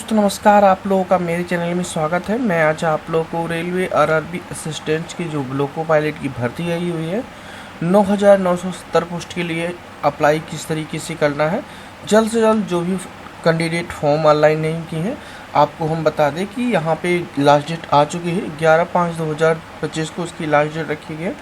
दोस्तों नमस्कार, आप लोगों का मेरे चैनल में स्वागत है। मैं आज आप लोगों को रेलवे आरआरबी असिस्टेंट की जो लोको पायलट की भर्ती आई हुई है 9,970 पोस्ट के लिए अप्लाई किस तरीके से करना है। जल्द से जल्द जो भी कैंडिडेट फॉर्म ऑनलाइन नहीं किए हैं आपको हम बता दें कि यहाँ पे लास्ट डेट आ चुकी है। 11/5/2025 को उसकी लास्ट डेट रखी गई है।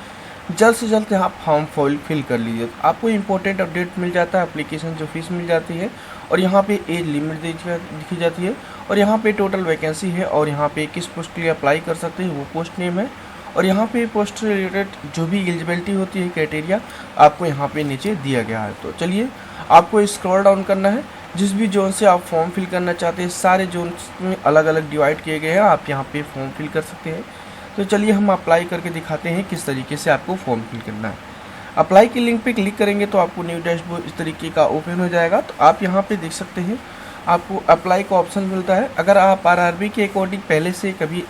जल्द से जल्द यहाँ फॉर्म फिल कर लीजिए। आपको इंपॉर्टेंट अपडेट मिल जाता है, एप्लीकेशन जो फीस मिल जाती है और यहाँ पे एज लिमिट दिखी जाती है और यहाँ पे टोटल वैकेंसी है और यहाँ पे किस पोस्ट के लिए अप्लाई कर सकते हैं वो पोस्ट नेम है और यहाँ पे पोस्ट से रिलेटेड जो भी एलिजिबिलिटी होती है क्राइटेरिया आपको यहाँ पे नीचे दिया गया है। तो चलिए आपको स्क्रॉल डाउन करना है। जिस भी जोन से आप फॉर्म फिल करना चाहते हैं सारे जोन में अलग अलग डिवाइड किए गए हैं, आप यहाँ पे फॉर्म फिल कर सकते हैं। तो चलिए हम अप्लाई करके दिखाते हैं किस तरीके से आपको फॉर्म फिल करना है। अप्लाई की लिंक पे क्लिक करेंगे तो आपको न्यू डैशबोर्ड इस तरीके का ओपन हो जाएगा। तो आप यहाँ पे देख सकते हैं आपको अप्लाई का ऑप्शन मिलता है। अगर आप आरआरबी के अकॉर्डिंग पहले से कभी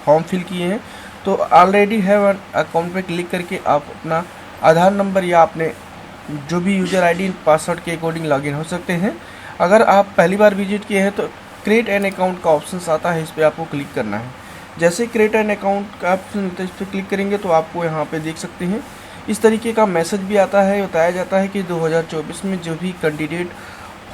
फॉर्म फिल किए हैं तो ऑलरेडी है अकाउंट पे क्लिक करके आप अपना आधार नंबर या अपने जो भी यूजर आईडी पासवर्ड के अकॉर्डिंग लॉगिन हो सकते हैं। अगर आप पहली बार विजिट किए हैं तो क्रिएट एन अकाउंट का ऑप्शन आता है, इस पर आपको क्लिक करना है। जैसे क्रिएट एन अकाउंट का ऑप्शन मिलता है इस पर क्लिक करेंगे तो आपको यहाँ पे देख सकते हैं इस तरीके का मैसेज भी आता है। बताया जाता है कि 2024 में जो भी कैंडिडेट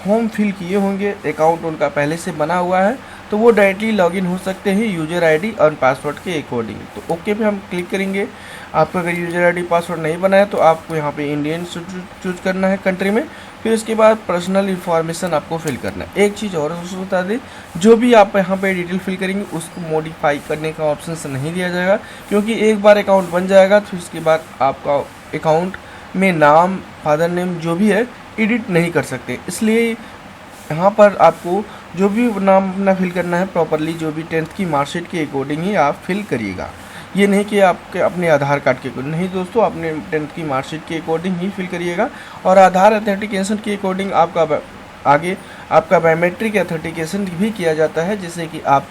फॉर्म फिल किए होंगे अकाउंट उनका पहले से बना हुआ है तो वो डायरेक्टली लॉगिन हो सकते हैं यूजर आईडी और पासवर्ड के अकॉर्डिंग। तो ओके पे हम क्लिक करेंगे। आपका अगर यूजर आईडी पासवर्ड नहीं बना है तो आपको यहाँ पे इंडियन चूज करना है कंट्री में। फिर उसके बाद पर्सनल इन्फॉर्मेशन आपको फिल करना है। एक चीज़ और उसको बता दें, जो भी आप यहाँ पे डिटेल फिल करेंगे उसको मॉडिफाई करने का ऑप्शन नहीं दिया जाएगा, क्योंकि एक बार अकाउंट बन जाएगा तो उसके बाद आपका अकाउंट में नाम फादर नेम जो भी है एडिट नहीं कर सकते। इसलिए यहाँ पर आपको जो भी नाम अपना फिल करना है प्रॉपरली जो भी 10th की मार्कशीट के अकॉर्डिंग ही आप फिल करिएगा। ये नहीं कि आपके अपने आधार कार्ड के अकॉर्डिंग, नहीं दोस्तों, अपने 10th की मार्कशीट के अकॉर्डिंग ही फिल करिएगा। और आधार अथेंटिकेशन के अकॉर्डिंग आपका आगे आपका बायोमेट्रिक अथेंटिकेशन भी किया जाता है, जिससे कि आप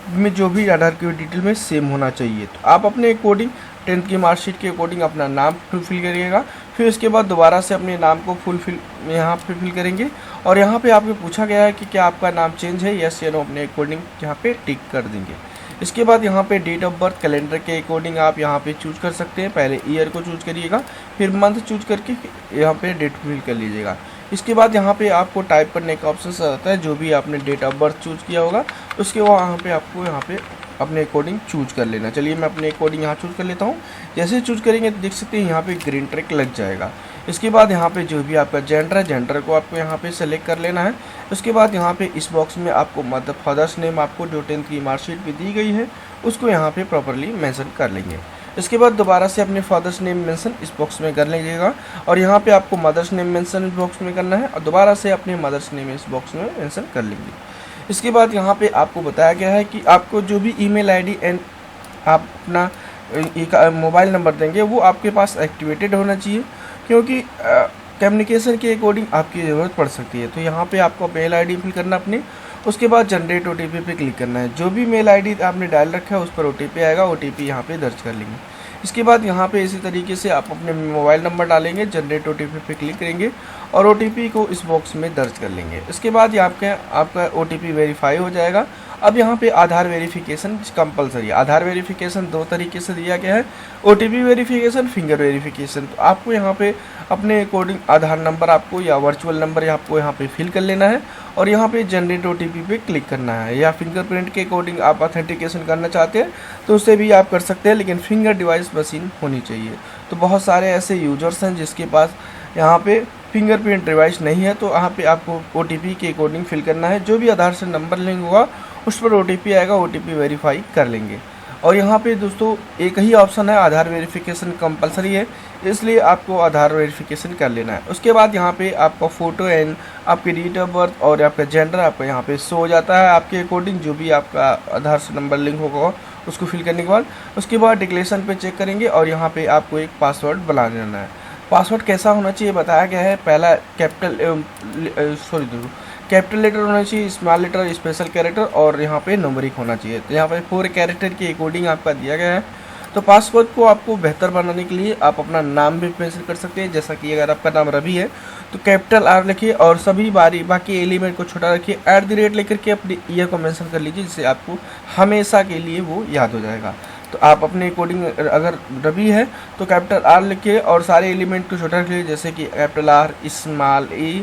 में जो भी आधार की डिटेल में सेम होना चाहिए। तो आप अपने अकॉर्डिंग 10th की मार्कशीट के अकॉर्डिंग अपना नाम फिल करिएगा। फिर उसके बाद दोबारा से अपने नाम को फिल यहाँ पे फिल करेंगे और यहाँ पे आपको पूछा गया है कि क्या आपका नाम चेंज है, यस या नो, अपने अकॉर्डिंग यहाँ पे टिक कर देंगे। इसके बाद यहाँ पे डेट ऑफ बर्थ कैलेंडर के अकॉर्डिंग आप यहाँ पे चूज कर सकते हैं। पहले ईयर को चूज करिएगा, फिर मंथ चूज करके यहाँ पे डेट फिल कर लीजिएगा। इसके बाद यहाँ पे आपको टाइप करने का ऑप्शन आता है, जो भी आपने डेट ऑफ बर्थ चूज किया होगा उसके वहाँ पे आपको यहाँ पे अपने अकॉर्डिंग चूज कर लेना। चलिए मैं अपने अकॉर्डिंग यहाँ चूज कर लेता हूँ। जैसे चूज करेंगे तो देख सकते हैं यहाँ पे ग्रीन ट्रैक लग जाएगा। इसके बाद यहाँ पे जो भी आपका जेंडर है जेंडर को आपको यहाँ पे सेलेक्ट कर लेना है। उसके बाद यहाँ पे इस बॉक्स में आपको मतलब फादर्स नेम आपको जो 10th की मार्कशीट पे दी गई है उसको यहाँ पे प्रॉपरली मेंशन कर लेंगे। इसके बाद दोबारा से अपने फादर्स नेम मेंशन इस बॉक्स में कर लीजिएगा और यहाँ पे आपको मदर्स नेम मेंशन इस बॉक्स में करना है और दोबारा से अपने मदर्स नेम इस बॉक्स में मेंशन कर लेंगे। इसके बाद यहाँ पे आपको बताया गया है कि आपको जो भी ईमेल आईडी एंड आप अपना मोबाइल नंबर देंगे वो आपके पास एक्टिवेटेड होना चाहिए, क्योंकि कम्युनिकेशन के अकॉर्डिंग आपकी ज़रूरत पड़ सकती है। तो यहाँ पे आपको मेल आईडी फिल करना अपने, उसके बाद जनरेट ओटीपी पे क्लिक करना है। जो भी मेल आईडी आपने डाल रखा है उस पर ओटीपी आएगा, ओटीपी यहाँ पे दर्ज कर लेंगे। इसके बाद यहाँ पे इसी तरीके से आप अपने मोबाइल नंबर डालेंगे, जनरेट ओटीपी पे क्लिक करेंगे और ओटीपी को इस बॉक्स में दर्ज कर लेंगे। इसके बाद ये आपका ओटीपी वेरीफाई हो जाएगा। अब यहाँ पे आधार वेरिफिकेशन कंपलसरी है। आधार वेरिफिकेशन दो तरीके से दिया गया है, ओटीपी वेरिफिकेशन, फिंगर वेरिफिकेशन। तो आपको यहाँ पे अपने अकॉर्डिंग आधार नंबर आपको या वर्चुअल नंबर आपको यहाँ पे फिल कर लेना है और यहाँ पे जनरेट ओटीपी पे क्लिक करना है। या फिंगरप्रिंट के अकॉर्डिंग आप ऑथेंटिकेशन करना चाहते हैं तो उससे भी आप कर सकते हैं, लेकिन फिंगर डिवाइस मशीन होनी चाहिए। तो बहुत सारे ऐसे यूजर्स हैं जिसके पास यहाँ पे फिंगरप्रिंट डिवाइस नहीं है, तो यहाँ पे आपको ओटीपी के अकॉर्डिंग फिल करना है। जो भी आधार से नंबर लिंक होगा उस पर ओटीपी आएगा, ओटीपी वेरीफाई कर लेंगे। और यहाँ पे दोस्तों एक ही ऑप्शन है, आधार वेरिफिकेशन कंपलसरी है, इसलिए आपको आधार वेरिफिकेशन कर लेना है। उसके बाद यहाँ पे आपका फ़ोटो एंड आपकी डेट ऑफ बर्थ और आपका जेंडर आपका यहाँ पे शो हो जाता है आपके अकॉर्डिंग। जो भी आपका आधार से नंबर लिंक होगा उसको फिल करने के बाद उसके बाद डिक्लेरेशन पे चेक करेंगे और यहाँ पे आपको एक पासवर्ड बना लेना है। पासवर्ड कैसा होना चाहिए बताया गया है, पहला कैपिटल लेटर होना चाहिए, स्मॉल लेटर, स्पेशल कैरेक्टर और यहाँ पे न्यूमेरिक होना चाहिए। तो यहाँ पे 4 कैरेक्टर के अकॉर्डिंग आपका दिया गया है। तो पासवर्ड को आपको बेहतर बनाने के लिए आप अपना नाम भी मेंशन कर सकते हैं, जैसा कि अगर आपका नाम रवि है तो कैपिटल R लिखिए और सभी बाकी एलिमेंट को छोटा रखिए, @ लेकर के अपने ईयर को मेंशन कर लीजिए, जिससे आपको हमेशा के लिए वो याद हो जाएगा। तो आप अपने कोडिंग अगर रवि है तो कैपिटल R लिखिए और सारे एलिमेंट को छोटा रखिए, जैसे कि capital R, small e,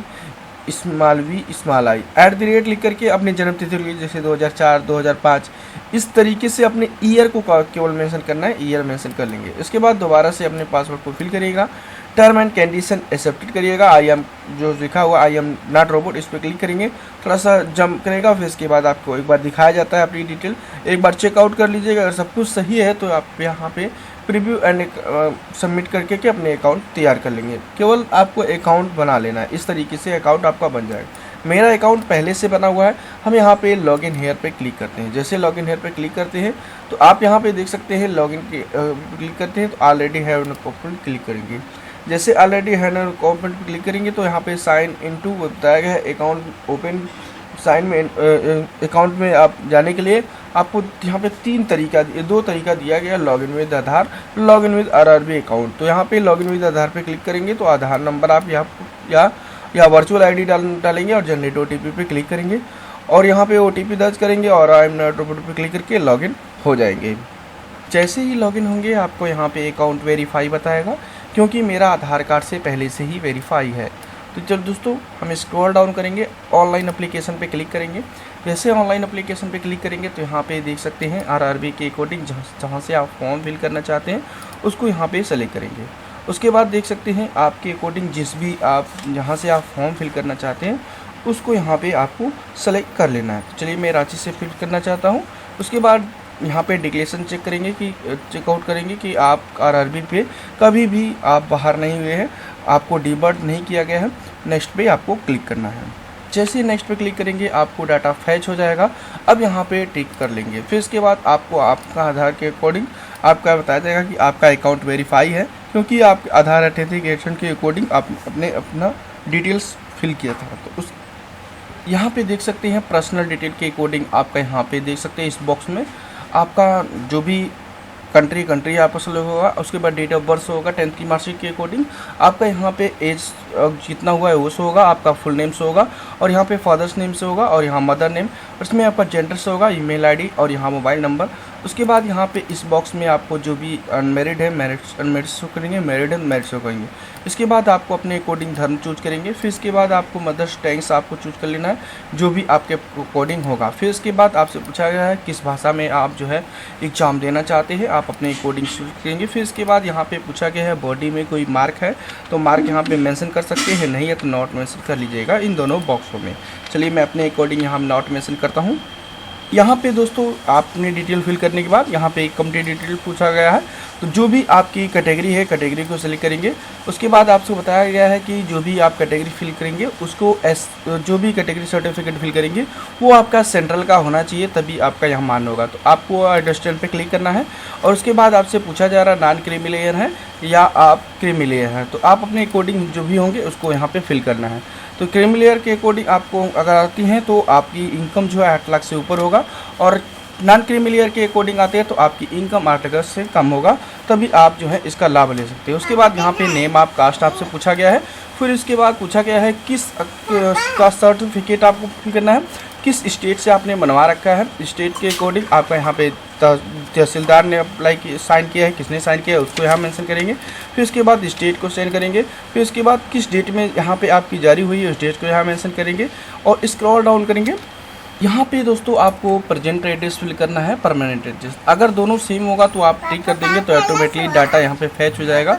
small v, small i, @ लिख करके अपनी जन्म तिथि लिए, जैसे 2004, 2005, इस तरीके से अपने ईयर को केवल मेंशन करना है, ईयर मेंशन कर लेंगे। इसके बाद दोबारा से अपने पासवर्ड को फिल करिएगा, टर्म एंड कंडीशन एक्सेप्टेड करिएगा, आई एम जो लिखा हुआ आई एम नॉट रोबोट, इस पर क्लिक करेंगे, थोड़ा सा जंप करेगा, फिर इसके बाद आपको एक बार दिखाया जाता है अपनी डिटेल, एक बार चेकआउट कर लीजिएगा। अगर सब कुछ सही है तो आप यहाँ पे प्रीव्यू एंड सबमिट करके के अपने अकाउंट तैयार कर लेंगे। केवल आपको अकाउंट बना लेना है, इस तरीके से अकाउंट आपका बन जाएगा। मेरा अकाउंट पहले से बना हुआ है। हम यहाँ पे लॉगिन हेयर पे क्लिक करते हैं। जैसे लॉगिन हेयर पे क्लिक करते हैं तो आप यहाँ पे देख सकते हैं लॉगिन क्लिक करते हैं तो already have an account click करेंगे। जैसे ऑलरेडी हैव एन अकाउंट पे क्लिक करेंगे तो यहाँ पे साइन इनटू बताया गया है अकाउंट ओपन, साइन में अकाउंट में आप जाने के लिए आपको यहाँ पे दो तरीका दिया गया, login with Aadhaar, login with RRB account. तो यहाँ पे लॉगिन विद आधार पे क्लिक करेंगे तो आधार नंबर आप या वर्चुअल आईडी डालेंगे और जनरेट OTP पे क्लिक करेंगे और यहाँ पे OTP दर्ज करेंगे और आई एम नॉट रोबोट पे क्लिक करके लॉगिन हो जाएंगे। जैसे ही लॉगिन होंगे आपको यहाँ पे अकाउंट वेरीफाई बताएगा, क्योंकि मेरा आधार कार्ड से पहले से ही वेरीफाई है। तो चलो दोस्तों हम स्क्रॉल डाउन करेंगे, ऑनलाइन एप्लीकेशन पे क्लिक करेंगे। जैसे ऑनलाइन एप्लीकेशन पे क्लिक करेंगे तो यहाँ पे देख सकते हैं RRB के अकॉर्डिंग जहाँ से आप फॉर्म फिल करना चाहते हैं उसको यहाँ पे सेलेक्ट करेंगे। उसके बाद देख सकते हैं आपके अकॉर्डिंग जिस भी आप जहाँ से आप फॉर्म फिल करना चाहते हैं उसको यहाँ पे आपको सेलेक्ट कर लेना है। तो चलिए मैं रांची से फिल करना चाहता हूँ। उसके बाद यहाँ पे डिक्लेरेशन चेक करेंगे कि चेकआउट करेंगे कि आप RRB पे कभी भी आप बाहर नहीं हुए हैं, आपको डीबर्ड नहीं किया गया है। नेक्स्ट पे आपको क्लिक करना है। जैसे ही नेक्स्ट पे क्लिक करेंगे आपको डाटा फैच हो जाएगा। अब यहाँ पे टिक कर लेंगे। फिर इसके बाद आपको आपका आधार के अकॉर्डिंग आपका बताया जाएगा कि आपका अकाउंट वेरीफाई है, क्योंकि आप आधार ऑथेंटिकेशन के अकॉर्डिंग आपने अपना डिटेल्स फिल किया था। तो उस यहाँ पे देख सकते हैं पर्सनल डिटेल के अकॉर्डिंग आपका यहाँ पे देख सकते हैं इस बॉक्स में आपका जो भी कंट्री आपका सेलेक्ट होगा, उसके बाद डेट ऑफ बर्थ होगा 10th की मार्कशीट के अकॉर्डिंग, आपका यहाँ पे एज जितना हुआ है वो शो होगा, आपका फुल नेम से होगा और यहाँ पे फादर्स नेम से होगा और यहाँ मदर नेम, उसमें आपका जेंडर से होगा, ईमेल आईडी और यहाँ मोबाइल नंबर। उसके बाद यहाँ पे इस बॉक्स में आपको जो भी अनमेरिड है अनमेरिड शो करेंगे, मैरिड है मैरिड शो करेंगे। इसके बाद आपको अपने अकॉर्डिंग धर्म चूज करेंगे। फिर इसके बाद आपको मदर्स टंग्स आपको चूज कर लेना है जो भी आपके अकॉर्डिंग होगा। फिर इसके बाद आपसे पूछा गया है किस भाषा में आप जो है एग्जाम देना चाहते हैं, आप अपने अकॉर्डिंग चूज करेंगे। फिर इसके बाद यहाँ पे पूछा गया है बॉडी में कोई मार्क है तो मार्क यहाँ पे मेंशन कर सकते हैं, नहीं है तो नॉट मेंशन कर लीजिएगा इन दोनों बॉक्सों में। चलिए मैं अपने अकॉर्डिंग यहाँ नॉट मेंशन करता हूँ। यहाँ पे दोस्तों आपने डिटेल फिल करने के बाद यहाँ पे कंप्लीट डिटेल पूछा गया है, तो जो भी आपकी कैटेगरी है कैटेगरी को सिलेक्ट करेंगे। उसके बाद आपसे बताया गया है कि जो भी आप कैटेगरी फिल करेंगे उसको जो भी कैटेगरी सर्टिफिकेट फिल करेंगे वो आपका सेंट्रल का होना चाहिए, तभी आपका यहाँ मान होगा। तो आपको अंडरस्टैंड पे क्लिक करना है और उसके बाद आपसे पूछा जा रहा है नॉन क्रीमी लेयर है या आप क्रीमी लेयर हैं, तो आप अपने अकॉर्डिंग जो भी होंगे उसको यहाँ पे फिल करना है। तो क्रीमी लेयर के अकॉर्डिंग आपको अगर आती हैं तो आपकी इनकम जो है 8 लाख से ऊपर होगा और नॉन क्रीमी लेयर के अकॉर्डिंग आते हैं तो आपकी इनकम 8 लाख से कम होगा, तभी आप जो है इसका लाभ ले सकते हैं। उसके बाद यहाँ पे नेम आप कास्ट आपसे पूछा गया है। फिर इसके बाद पूछा गया है किस का सर्टिफिकेट आपको फिल करना है, किस स्टेट से आपने बनवा रखा है, स्टेट के अकॉर्डिंग आपका यहाँ पे तहसीलदार ने अप्लाई साइन किया है, किसने साइन किया है उसको यहाँ मेंशन करेंगे। फिर उसके बाद स्टेट को सेंड करेंगे। फिर उसके बाद किस डेट में यहाँ पे आपकी जारी हुई है उस डेट को यहाँ मेंशन करेंगे और स्क्रॉल डाउन करेंगे। यहाँ पे दोस्तों आपको प्रेजेंट एड्रेस फिल करना है, परमानेंट एड्रेस। अगर दोनों सेम होगा तो आप टिक कर देंगे तो ऑटोमेटिकली डाटा यहाँ पे फैच हो जाएगा।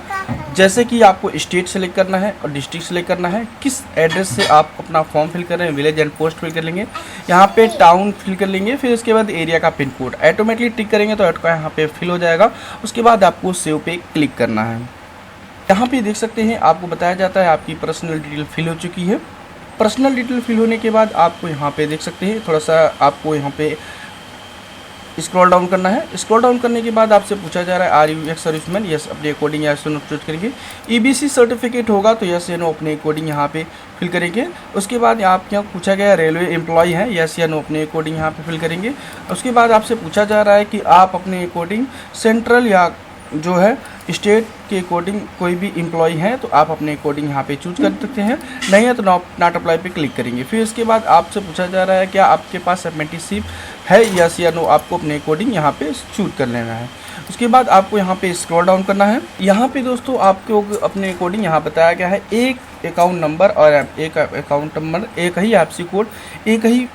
जैसे कि आपको स्टेट सेलेक्ट करना है और डिस्ट्रिक्ट सेलेक्ट करना है, किस एड्रेस से आप अपना फॉर्म फिल कर रहे हैं, विलेज एंड पोस्ट फिल कर लेंगे, यहाँ पे टाउन फिल कर लेंगे। फिर उसके बाद एरिया का पिन कोड ऑटोमेटिकली टिक करेंगे तो आपका यहाँ पे फिल हो जाएगा। उसके बाद आपको सेव पे क्लिक करना है। यहाँ पे देख सकते हैं आपको बताया जाता है आपकी पर्सनल डिटेल फिल हो चुकी है। पर्सनल डिटेल फिल होने के बाद आपको यहाँ पे देख सकते हैं थोड़ा सा आपको यहाँ पे स्क्रॉल डाउन करना है। स्क्रॉल डाउन करने के बाद आपसे पूछा जा रहा है are you ex serviceman, yes अपने अकॉर्डिंग यस नो चूज करेंगे। ईबीसी सर्टिफिकेट होगा तो यस या नो अपने अकॉर्डिंग यहाँ पे फिल करेंगे। उसके बाद आप यहाँ पूछा गया रेलवे एम्प्लॉय है, यस या नो अपने अकॉर्डिंग यहाँ पे फिल करेंगे। उसके बाद आपसे पूछा जा रहा है कि आप अपने अकॉर्डिंग सेंट्रल या जो है स्टेट के अकॉर्डिंग कोई भी एम्प्लॉय हैं तो आप अपने अकॉर्डिंग यहाँ पे चूज कर सकते हैं, नहीं है तो नॉट अप्लाई पे क्लिक करेंगे। फिर इसके बाद आपसे पूछा जा रहा है क्या आपके पास अप्रेंटिसशिप है, यस या नो आपको अपने अकॉर्डिंग यहाँ पे चूज कर लेना है। उसके बाद आपको यहाँ पे स्क्रॉल डाउन करना है। यहाँ पे दोस्तों आपको अपने अकॉर्डिंग यहाँ बताया गया है एक अकाउंट नंबर और एक अकाउंट नंबर, एक ही एफसी कोड, एक ही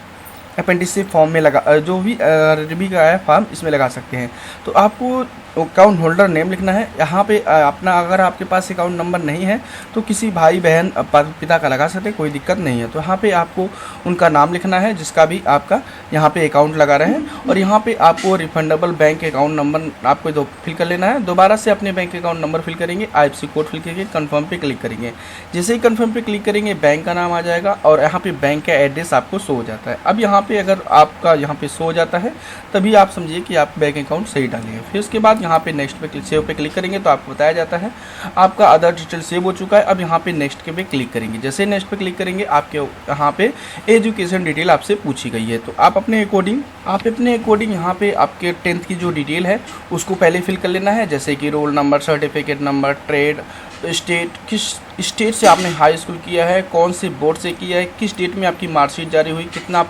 अप्रेंटिसशिप फॉर्म में लगा, जो भी आरआरबी का है फॉर्म इसमें लगा सकते हैं। तो आपको अकाउंट होल्डर नेम लिखना है यहाँ पे अपना, अगर आपके पास अकाउंट नंबर नहीं है तो किसी भाई बहन पिता का लगा सकते, कोई दिक्कत नहीं है। तो यहाँ पे आपको उनका नाम लिखना है जिसका भी आपका यहाँ पे अकाउंट लगा रहे हैं, और यहाँ पे आपको रिफंडेबल बैंक अकाउंट नंबर आपको फिल कर लेना है। दोबारा से अपने बैंक अकाउंट नंबर फिल करेंगे, आईएफएससी कोड फिल करके कन्फर्म पे क्लिक करेंगे। जैसे ही कन्फर्म पे क्लिक करेंगे बैंक का नाम आ जाएगा और यहाँ पे बैंक का एड्रेस आपको शो हो जाता है। अब यहाँ पे अगर आपका यहाँ पे शो हो जाता है तभी आप समझिए कि आप बैंक अकाउंट सही डालेंगे। फिर उसके बाद यहाँ पे नेक्स्ट पे सेव पे क्लिक करेंगे तो आपको बताया जाता है आपका आधार डिटेल सेव हो चुका है। अब यहाँ पे नेक्स्ट के पे क्लिक करेंगे। जैसे नेक्स्ट पे क्लिक करेंगे आपके यहाँ पे एजुकेशन डिटेल आपसे पूछी गई है, तो आप अपने अकॉर्डिंग यहाँ पे आपके 10th की जो डिटेल है उसको पहले फिल कर लेना है, जैसे कि roll number, certificate number, trade, state, किस स्टेट से आपने हाई स्कूल किया है, कौन से बोर्ड से किया है, किस डेट में आपकी मार्कशीट जारी हुई, कितना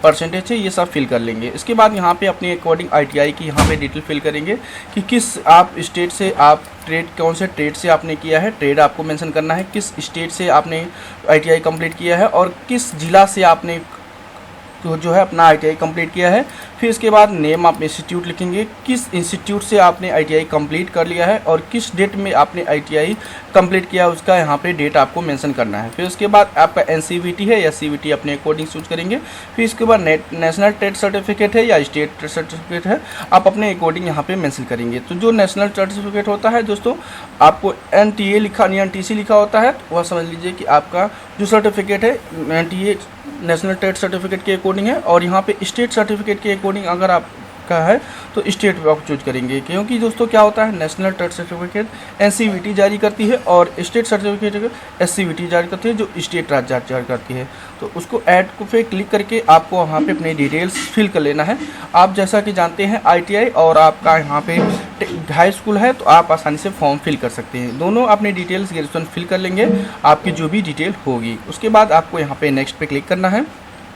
परसेंटेज है, ये सब फिल कर लेंगे। इसके बाद यहाँ पे अपने अकॉर्डिंग आईटीआई की यहाँ पे डिटेल फिल करेंगे कि किस आप स्टेट से आप ट्रेड, कौन से ट्रेड से आपने किया है, ट्रेड आपको मेंशन करना है, किस स्टेट से आपने आईटीआई कंप्लीट किया है और किस जिला से आपने जो है अपना आईटीआई कंप्लीट किया है। फिर इसके बाद नेम आप इंस्टीट्यूट लिखेंगे, किस इंस्टीट्यूट से आपने आईटीआई कंप्लीट कर लिया है और किस डेट में आपने आईटीआई कंप्लीट किया उसका यहाँ पे डेट आपको मेंशन करना है। फिर उसके बाद आपका एनसीवीटी है या सीवीटी अपने अकॉर्डिंग चूज करेंगे। फिर इसके बाद नेशनल ट्रेड सर्टिफिकेट है या स्टेट ट्रेड सर्टिफिकेट है आप अपने अकॉर्डिंग यहाँ पे मेंशन करेंगे। तो जो नेशनल ट्रेड सर्टिफिकेट होता है दोस्तों, आपको एनटीए लिखा नहीं एनटीसी लिखा होता है, तो वह समझ लीजिए कि आपका जो सर्टिफिकेट है एनटीए नेशनल ट्रेड सर्टिफिकेट के अकॉर्डिंग है, और यहाँ पे स्टेट सर्टिफिकेट के अकॉर्डिंग अगर आपका है तो स्टेट आप चूज करेंगे। क्योंकि दोस्तों क्या होता है, नेशनल ट्रेड सर्टिफिकेट एनसीवीटी जारी करती है और स्टेट सर्टिफिकेट एससीवीटी जारी करती है, जो स्टेट राज्य जारी करती है। तो उसको ऐड को पे क्लिक करके आपको वहाँ पे अपनी डिटेल्स फिल कर लेना है। आप जैसा कि जानते हैं आईटीआई और आपका यहाँ पे हाई स्कूल है तो आप आसानी से फॉर्म फिल कर सकते हैं। दोनों अपनी डिटेल्स ग्रेजुएशन फिल कर लेंगे, आपकी जो भी डिटेल होगी। उसके बाद आपको यहाँ पे नेक्स्ट पे क्लिक करना है।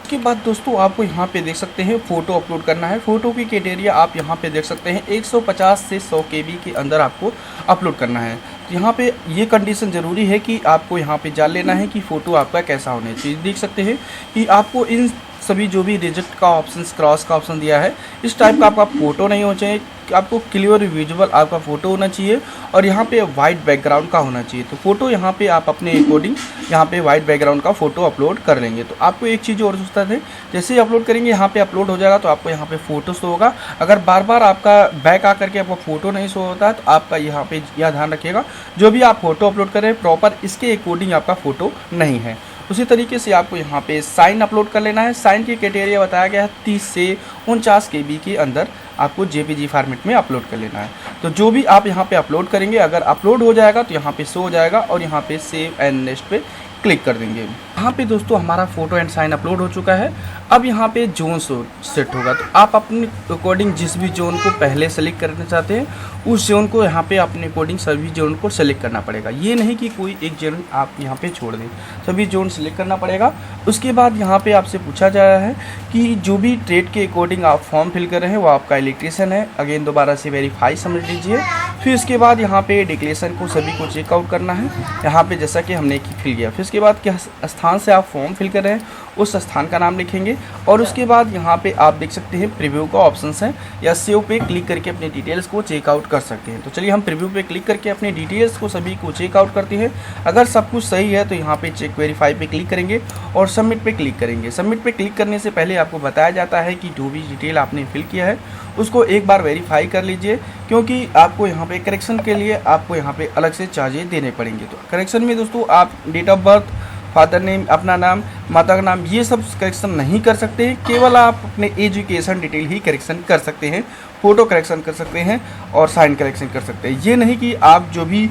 उसके बाद दोस्तों आपको यहाँ पे देख सकते हैं फ़ोटो अपलोड करना है। फ़ोटो की क्राइटेरिया आप यहाँ पे देख सकते हैं 150 से 100 KB के अंदर आपको अपलोड करना है। तो यहाँ पे ये कंडीशन ज़रूरी है कि आपको यहाँ पे जान लेना है कि फ़ोटो आपका कैसा होना चाहिए। देख सकते हैं कि आपको इन सभी जो भी रिजेक्ट का ऑप्शन, क्रॉस का ऑप्शन दिया है, इस टाइप का आपका फ़ोटो नहीं होना चाहिए, आपको क्लियर विजुअल आपका फ़ोटो होना चाहिए और यहाँ पे वाइट बैकग्राउंड का होना चाहिए। तो फ़ोटो यहाँ पे आप अपने अकॉर्डिंग यहाँ पे वाइट बैकग्राउंड का फ़ोटो अपलोड कर लेंगे। तो आपको एक चीज़ और सोचता थे, जैसे ही अपलोड करेंगे यहाँ पे अपलोड हो जाएगा तो आपको यहाँ पे फ़ोटो शो होगा। अगर बार बार आपका बैक आकर के आपका फ़ोटो नहीं शो होता है तो आपका यहाँ पे यह ध्यान रखिएगा, जो भी आप फ़ोटो अपलोड करें प्रॉपर इसके अकॉर्डिंग आपका फ़ोटो नहीं है। उसी तरीके से आपको यहाँ पे साइन अपलोड कर लेना है। साइन की क्राइटेरिया बताया गया है 30 से 49 KB के अंदर आपको JPG फॉर्मेट में अपलोड कर लेना है। तो जो भी आप यहाँ पे अपलोड करेंगे अगर अपलोड हो जाएगा तो यहाँ पे शो हो जाएगा और यहाँ पे सेव एंड नेक्स्ट पे क्लिक कर देंगे। यहाँ पे दोस्तों हमारा फ़ोटो एंड साइन अपलोड हो चुका है। अब यहाँ पे जोन सेट होगा, तो आप अपने अकॉर्डिंग जिस भी जोन को पहले सेलेक्ट करना चाहते हैं उस जोन को यहाँ पे अपने अकॉर्डिंग सभी जोन को सेलेक्ट करना पड़ेगा। ये नहीं कि कोई एक जोन आप यहाँ पे छोड़ दें, सभी जोन सेलेक्ट करना पड़ेगा। उसके बाद यहाँ पे आपसे पूछा जा रहा है कि जो भी ट्रेड के अकॉर्डिंग आप फॉर्म फिल कर रहे हैं वो आपका इलेक्ट्रीशियन है, अगेन दोबारा से वेरीफाई समझ लीजिए। फिर इसके बाद यहाँ पे डिक्लेरेशन को सभी को चेकआउट करना है, यहाँ पे जैसा कि हमने फिल किया। फिर इसके बाद किस स्थान से आप फॉर्म फिल कर रहे हैं उस स्थान का नाम लिखेंगे और उसके बाद यहाँ पे आप देख सकते हैं प्रीव्यू का ऑप्शन है या सेव पे क्लिक करके अपनी डिटेल्स को चेकआउट कर सकते हैं। तो चलिए हम प्रीव्यू पे क्लिक करके अपनी डिटेल्स को सभी को चेकआउट करते हैं। अगर सब कुछ सही है तो यहाँ पे चेक वेरीफाई पे क्लिक करेंगे और सबमिट पे क्लिक करेंगे। सबमिट पे क्लिक करने से पहले आपको बताया जाता है कि जो भी डिटेल आपने फिल किया है उसको एक बार वेरीफाई कर लीजिए, क्योंकि आपको यहाँ पे करेक्शन के लिए आपको यहाँ पे अलग से चार्जेस देने पड़ेंगे। तो करेक्शन में दोस्तों आप date of birth father name, अपना नाम, माता का नाम, ये सब करेक्शन नहीं कर सकते हैं। केवल आप अपने एजुकेशन डिटेल ही करेक्शन कर सकते हैं, फ़ोटो करेक्शन कर सकते हैं और साइन करेक्शन कर सकते हैं। ये नहीं कि आप जो भी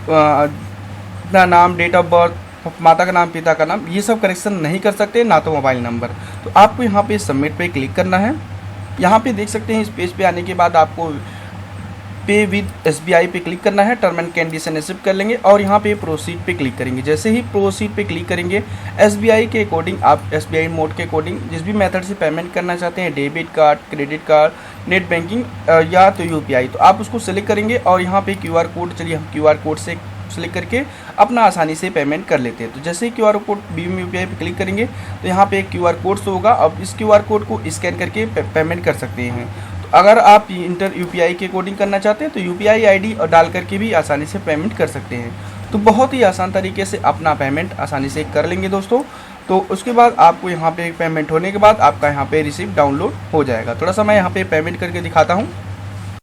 अपना नाम, डेट ऑफ बर्थ, माता का नाम, पिता का नाम, ये सब करेक्शन नहीं कर सकते, ना तो मोबाइल नंबर। तो आपको यहाँ पे सबमिट पे क्लिक करना है। यहाँ पे देख सकते हैं इस पेज पे आने के बाद आपको पे विद SBI पे क्लिक करना है, टर्म एंड कंडीशन एक्सेप्ट कर लेंगे और यहाँ पे प्रोसीड पे क्लिक करेंगे। जैसे ही प्रोसीड पे क्लिक करेंगे, SBI के अकॉर्डिंग आप SBI मोड के अकॉर्डिंग जिस भी मेथड से पेमेंट करना चाहते हैं, debit card, credit card, net banking या तो UPI, तो आप उसको सेलेक्ट करेंगे और यहाँ पे QR कोड, चलिए हम QR कोड से सेलेक्ट करके अपना आसानी से पेमेंट कर लेते हैं। तो जैसे ही QR कोड BHIM UPI पे क्लिक करेंगे तो यहाँ पे एक QR कोड शो होगा। अब इस QR कोड को स्कैन करके पेमेंट कर सकते हैं। तो अगर आप इंटर UPI के कोडिंग करना चाहते हैं तो UPI ID और डाल करके भी आसानी से पेमेंट कर सकते हैं। तो बहुत ही आसान तरीके से अपना पेमेंट आसानी से कर लेंगे दोस्तों। तो उसके बाद आपको यहाँ पे पेमेंट होने के बाद आपका यहाँ पे रिसीप्ट डाउनलोड हो जाएगा। थोड़ा सा मैं यहाँ पे पेमेंट करके दिखाता हूँ।